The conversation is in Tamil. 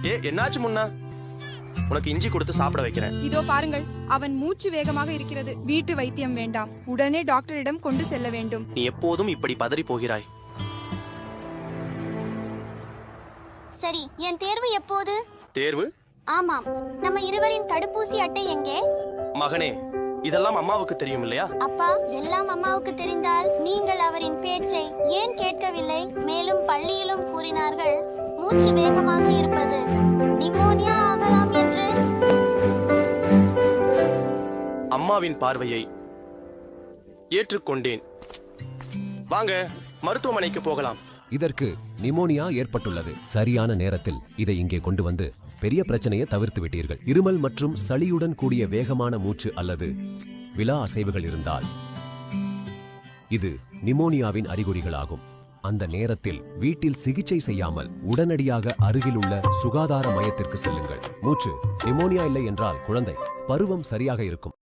என்னாச்சு முன்னா? உனக்கு இஞ்சி கொடுத்து சாப்பிட வைக்கிறேன். இதோ பாருங்கள், அவன் மூச்சு வேகமாக இருக்கிறது. வீட்டு வைத்தியம் வேண்டாம், உடனே டாக்டரிடம் கொண்டு செல்ல வேண்டும். நீ எப்போதும் இப்படி பதறி போகிறாய். சரி, என் தேர்வு எப்போது? தேர்வு? ஆமாம். நம்ம இருவரின் தடுப்பூசி அட்டை எங்கே? மகனே, இதெல்லாம் அம்மாவுக்கு தெரியும் இல்லையா? அப்பா, எல்லாம் அம்மாவுக்கு தெரிந்தால் நீங்கள் அவரின் பேச்சை ஏன் கேட்கவில்லை? மேலும் பள்ளியிலும் கூறினார்கள் மூச்சு வேகமாக இருப்பது நிமோனியா ஆகலாம் என்று. அம்மாவின் பார்வையை ஏற்றுக்கொண்டேன். வாங்க, மருத்துவமனைக்கு போகலாம். இதற்கு நிமோனியா ஏற்பட்டுள்ளது. சரியான நேரத்தில் இதை இங்கே கொண்டு வந்து பெரிய பிரச்சனையை தவிர்த்து விட்டீர்கள். இருமல் மற்றும் சளியுடன் கூடிய வேகமான மூச்சு அல்லது விலா அசைவுகள் இருந்தால் இது நிமோனியாவின் அறிகுறிகளாகும். அந்த நேரத்தில் வீட்டில் சிகிச்சை செய்யாமல் உடனடியாக அருகிலுள்ள சுகாதார மையத்திற்கு செல்லுங்கள். மூச்சு நிமோனியா இல்லை என்றால் குழந்தை பருவம் சரியாக இருக்கும்.